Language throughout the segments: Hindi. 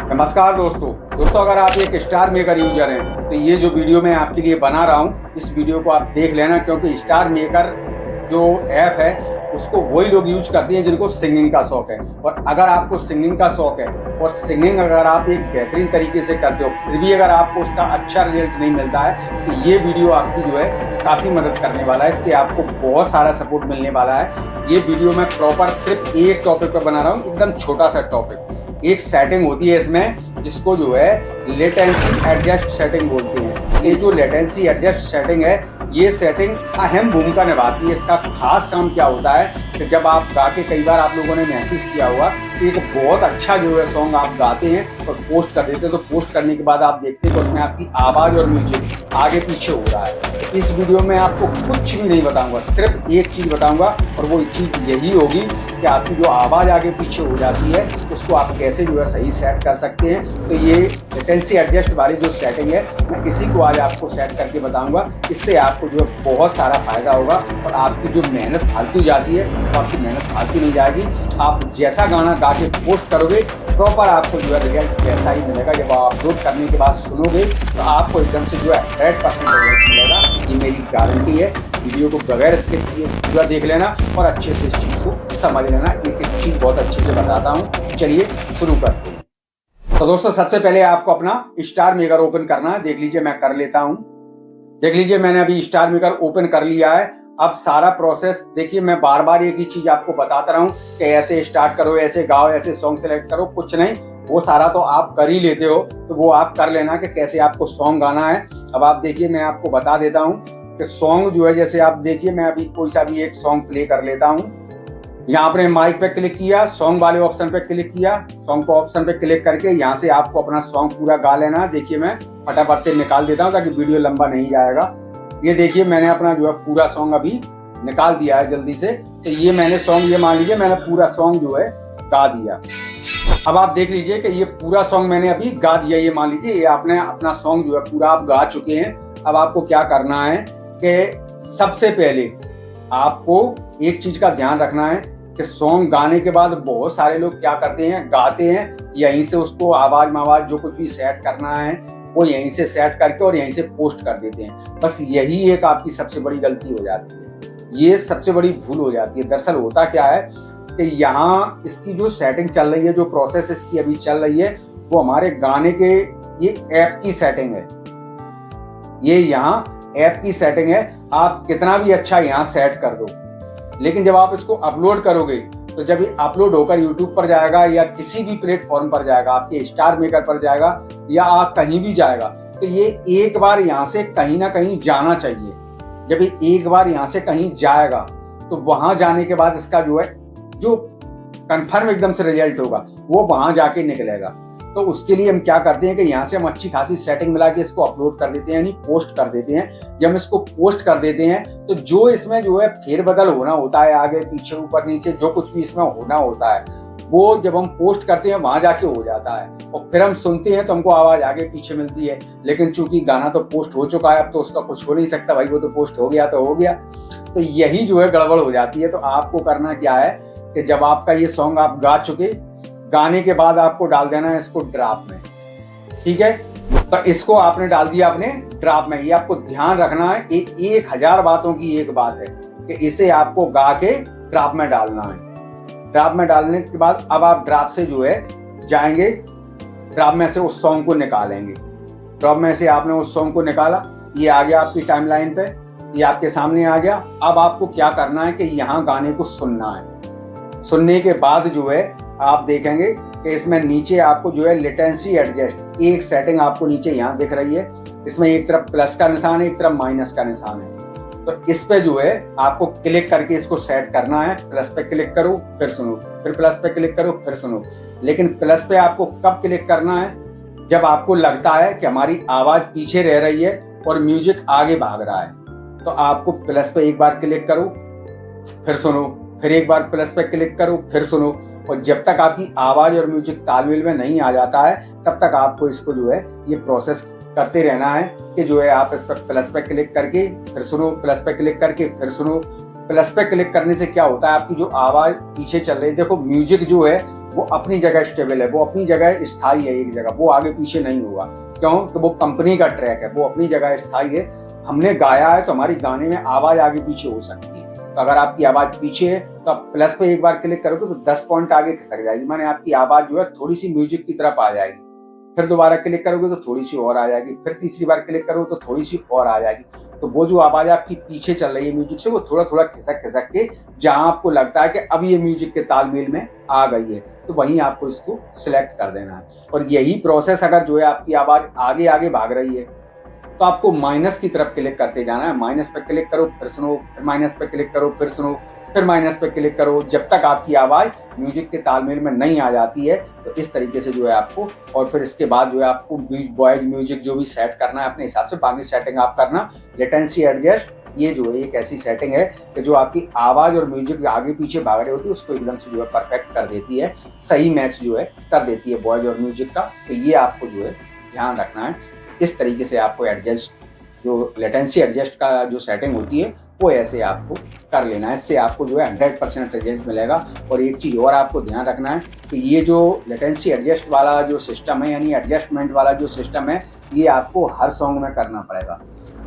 नमस्कार दोस्तों अगर आप एक स्टार मेकर यूजर हैं तो ये जो वीडियो मैं आपके लिए बना रहा हूँ इस वीडियो को आप देख लेना, क्योंकि स्टार मेकर जो ऐप है उसको वही लोग यूज करते हैं जिनको सिंगिंग का शौक है। और अगर आपको सिंगिंग का शौक है और सिंगिंग अगर आप एक बेहतरीन तरीके से करते हो फिर भी अगर आपको उसका अच्छा रिजल्ट नहीं मिलता है तो ये वीडियो आपकी जो है काफ़ी मदद करने वाला है। इससे आपको बहुत सारा सपोर्ट मिलने वाला है। ये वीडियो मैं प्रॉपर सिर्फ एक टॉपिक पर बना रहा हूँ, एकदम छोटा सा टॉपिक। एक सेटिंग होती है इसमें जिसको जो है लेटेंसी एडजस्ट सेटिंग बोलते हैं। ये जो लेटेंसी एडजस्ट सेटिंग है ये सेटिंग अहम भूमिका निभाती है। इसका खास काम क्या होता है कि जब आप गा के, कई बार आप लोगों ने महसूस किया होगा कि एक बहुत अच्छा जो है सॉन्ग आप गाते हैं और पोस्ट कर देते हैं, तो पोस्ट करने के बाद आप देखते हैं कि उसमें आपकी आवाज़ और म्यूजिक आगे पीछे हो रहा है। इस वीडियो में आपको कुछ भी नहीं बताऊंगा, सिर्फ एक चीज़ बताऊंगा और वो चीज़ यही होगी कि आपकी जो आवाज़ आगे पीछे हो जाती है उसको आप कैसे जो है सही सेट कर सकते हैं। तो ये लेटेंसी एडजस्ट वाली जो सेटिंग है मैं इसी को आज आपको सेट करके बताऊंगा। इससे आपको जो है बहुत सारा फायदा होगा और आपकी जो मेहनत फालतू जाती है तो आपकी मेहनत फालतू नहीं जाएगी। आप जैसा गाना गा के पोस्ट करोगे प्रॉपर आपको जो है रिजल्ट वैसा ही मिलेगा। जब आप अपलोड करने के बाद सुनोगे तो आपको एकदम से जो है 100% रिजल्ट मिलेगा, ये मेरी गारंटी है। वीडियो को बगैर स्किप किए पूरा देख लेना और अच्छे से इस चीज़ को समझ लेना। एक एक चीज़ बहुत अच्छे से बताता हूँ। चलिए शुरू करते हैं। तो दोस्तों सबसे पहले आपको अपना स्टार मेकर ओपन करना है। देख लीजिए मैं कर लेता हूँ। देख लीजिए मैंने अभी स्टार मेकर ओपन कर लिया है। अब सारा प्रोसेस देखिए, मैं बार बार एक ही चीज़ आपको बताता रहा हूँ कि ऐसे स्टार्ट करो, ऐसे गाओ, ऐसे सॉन्ग सेलेक्ट करो, कुछ नहीं, वो सारा तो आप कर ही लेते हो। तो वो आप कर लेना कि कैसे आपको सॉन्ग गाना है। अब आप देखिए मैं आपको बता देता हूँ कि सॉन्ग जो है, जैसे आप देखिए मैं अभी कोई सा भी एक सॉन्ग प्ले कर लेता हूँ। यहाँ पर माइक पे क्लिक किया, सॉन्ग वाले ऑप्शन पे क्लिक किया, सॉन्ग को ऑप्शन पे क्लिक करके यहाँ से आपको अपना सॉन्ग पूरा गा लेना है। देखिए मैं फटाफट से निकाल देता हूँ ताकि वीडियो लंबा नहीं जाएगा। ये देखिए मैंने अपना जो है पूरा सॉन्ग अभी निकाल दिया है जल्दी से। तो ये मैंने सॉन्ग, ये मान लीजिए मैंने पूरा सॉन्ग जो है गा दिया। अब आप देख लीजिए कि ये पूरा सॉन्ग मैंने अभी गा दिया। ये मान लीजिए ये आपने अपना सॉन्ग जो है पूरा आप गा चुके हैं। अब आपको क्या करना है कि सबसे पहले आपको एक चीज का ध्यान रखना है कि सॉन्ग गाने के बाद बहुत सारे लोग क्या करते हैं, गाते हैं यहीं से उसको आवाज जो कुछ भी सेट करना है वो यहीं से सेट करके और यहीं से पोस्ट कर देते हैं। बस यही एक आपकी सबसे बड़ी गलती हो जाती है, ये सबसे बड़ी भूल हो जाती है। दरअसल होता क्या है कि यहाँ इसकी जो सेटिंग चल रही है, जो प्रोसेस इसकी अभी चल रही है, वो हमारे गाने के ये ऐप की सेटिंग है। ये यहाँ ऐप की सेटिंग है। आप कितना भी अच्छा यहाँ सेट कर दो, लेकिन जब आप इसको अपलोड करोगे तो जब ये अपलोड होकर यूट्यूब पर जाएगा या किसी भी प्लेटफॉर्म पर जाएगा, आपके स्टार मेकर पर जाएगा या आप कहीं भी जाएगा, तो ये एक बार यहाँ से कहीं ना कहीं जाना चाहिए। जब ये एक बार यहाँ से कहीं जाएगा तो वहां जाने के बाद इसका जो है जो कंफर्म एकदम से रिजल्ट होगा वो वहां जाके निकलेगा। तो उसके लिए हम क्या करते हैं कि यहाँ से हम अच्छी खासी सेटिंग मिला के इसको अपलोड कर देते हैं, यानी पोस्ट कर देते हैं। जब हम इसको पोस्ट कर देते हैं तो जो इसमें जो है फेरबदल होना होता है, आगे पीछे ऊपर नीचे जो कुछ भी इसमें होना होता है, वो जब हम पोस्ट करते हैं वहां जाके हो जाता है। और फिर हम सुनते हैं तो हमको आवाज आगे पीछे मिलती है। लेकिन चूंकि गाना तो पोस्ट हो चुका है, अब तो उसका कुछ हो नहीं सकता भाई, वो तो पोस्ट हो गया तो हो गया। तो यही जो है गड़बड़ हो जाती है। तो आपको करना क्या है कि जब आपका ये सॉन्ग आप गा चुके, गाने के बाद आपको डाल देना है इसको ड्राप में। ठीक है, तो इसको आपने डाल दिया अपने ड्राप में। ये आपको ध्यान रखना है, 1000 बातों की एक बात है कि इसे आपको गा के ड्राप में डालना है। ड्राप में डालने के बाद अब आप ड्राप से जो है जाएंगे, ड्राप में से उस सॉन्ग को निकालेंगे। ड्राप में से आपने उस सॉन्ग को निकाला, ये आ गया आपकी टाइमलाइन पे, ये आपके सामने आ गया। अब आपको क्या करना है कि यहाँ गाने को सुनना है। सुनने के बाद जो है आप देखेंगे कि इसमें नीचे आपको जो है लेटेंसी एडजस्ट एक सेटिंग आपको नीचे यहाँ दिख रही है। इसमें एक तरफ प्लस का निशान है, एक तरफ माइनस का निशान है। तो इस पे जो है आपको क्लिक करके इसको सेट करना है। प्लस पे क्लिक करो फिर सुनो, फिर प्लस पे क्लिक करो फिर सुनो। लेकिन प्लस पे आपको कब क्लिक करना है, जब आपको लगता है कि हमारी आवाज पीछे रह रही है और म्यूजिक आगे भाग रहा है। तो आपको प्लस पे एक बार क्लिक करो फिर सुनो, फिर एक बार प्लस पे क्लिक करो फिर सुनो। और जब तक आपकी आवाज और म्यूजिक तालमेल में नहीं आ जाता है तब तक आपको इसको जो है ये प्रोसेस करते रहना है कि जो है आप इस पर प्लस पे क्लिक करके फिर सुनो, प्लस पे क्लिक करके फिर सुनो। प्लस पे क्लिक करने से क्या होता है, आपकी जो आवाज पीछे चल रही है, देखो म्यूजिक जो है वो अपनी जगह स्टेबल है, वो अपनी जगह स्थायी है एक जगह, वो आगे पीछे नहीं होगा। क्यों? तो वो कंपनी का ट्रैक है, वो अपनी जगह स्थायी है। हमने गाया है तो हमारी गाने में आवाज़ आगे पीछे हो सकती है। तो अगर आपकी आवाज़ पीछे है तो आप प्लस पे एक बार क्लिक करोगे तो 10 पॉइंट आगे खिसक जाएगी, माने आपकी आवाज़ जो है थोड़ी सी म्यूजिक की तरफ आ जाएगी। फिर दोबारा क्लिक करोगे तो थोड़ी सी और आ जाएगी, फिर तीसरी बार क्लिक करोगे तो थोड़ी सी और आ जाएगी। तो वो जो आवाज़ आपकी पीछे चल रही है म्यूजिक से, वो थोड़ा थोड़ा खिसक खिसक के जहाँ आपको लगता है कि अब ये म्यूजिक के तालमेल में आ गई है, तो वहीं आपको इसको सिलेक्ट कर देना है। और यही प्रोसेस अगर जो है आपकी आवाज़ आगे आगे भाग रही है तो आपको माइनस की तरफ क्लिक करते जाना है। माइनस पे क्लिक करो फिर सुनो, फिर माइनस पे क्लिक करो फिर सुनो, फिर माइनस पे क्लिक करो, जब तक आपकी आवाज़ म्यूजिक के तालमेल में नहीं आ जाती है। तो इस तरीके से जो है आपको, और फिर इसके बाद जो है आपको वॉइस म्यूजिक जो भी सेट करना है अपने हिसाब से, बाकी सेटिंग आप करना। लेटेंसी एडजस्ट, ये जो है एक ऐसी सेटिंग है कि जो आपकी आवाज़ और म्यूजिक आगे पीछे भाग रही होती है उसको एकदम से जो है परफेक्ट कर देती है, सही मैच जो है कर देती है वॉइस और म्यूजिक का। तो ये आपको जो है ध्यान रखना है। इस तरीके से आपको एडजस्ट, जो लेटेंसी एडजस्ट का जो सेटिंग होती है वो ऐसे आपको कर लेना है। इससे आपको जो है 100% रिजल्ट मिलेगा। और एक चीज़ और आपको ध्यान रखना है कि ये जो लेटेंसी एडजस्ट वाला जो सिस्टम है, यानी एडजस्टमेंट वाला जो सिस्टम है, ये आपको हर सॉन्ग में करना पड़ेगा।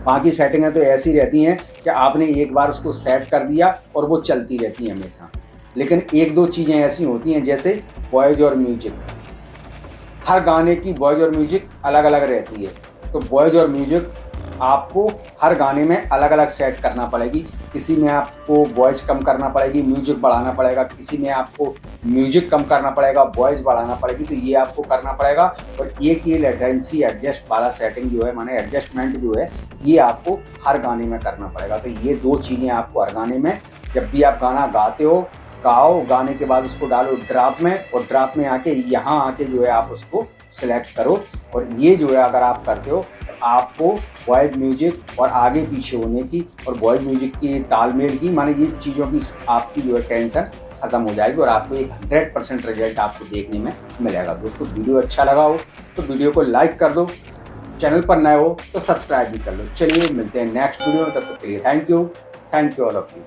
बाकी सेटिंगें तो ऐसी रहती हैं कि आपने एक बार उसको सेट कर दिया और वो चलती रहती हैं हमेशा। लेकिन एक दो चीज़ें ऐसी होती हैं जैसे वॉइस और म्यूजिक, हर गाने की वॉइस और म्यूजिक अलग अलग रहती है। तो वॉइस और म्यूजिक आपको हर गाने में अलग अलग सेट करना पड़ेगी। किसी में आपको वॉइस कम करना पड़ेगी, म्यूजिक बढ़ाना पड़ेगा, किसी में आपको म्यूजिक कम करना पड़ेगा, वॉइस बढ़ाना पड़ेगी। तो ये आपको करना पड़ेगा। और एक ये लेटेंसी एडजस्ट वाला सेटिंग जो है, माने एडजस्टमेंट जो है, ये आपको हर गाने में करना पड़ेगा। तो ये दो चीज़ें आपको हर गाने में, जब भी आप गाना गाते हो, गाओ, गाने के बाद उसको डालो ड्रॉप में, और ड्रॉप में आके यहाँ आके जो है आप उसको सिलेक्ट करो। और ये जो है अगर आप करते हो आपको वॉइस म्यूजिक और आगे पीछे होने की और वॉइस म्यूजिक की तालमेल की, माने ये चीज़ों की आपकी जो है टेंशन ख़त्म हो जाएगी और आपको एक 100% रिजल्ट आपको देखने में मिलेगा। दोस्तों वीडियो अच्छा लगा हो तो वीडियो को लाइक कर दो, चैनल पर नए हो तो सब्सक्राइब भी कर लो। चलिए मिलते हैं नेक्स्ट वीडियो में, तब तक के लिए thank you all of you.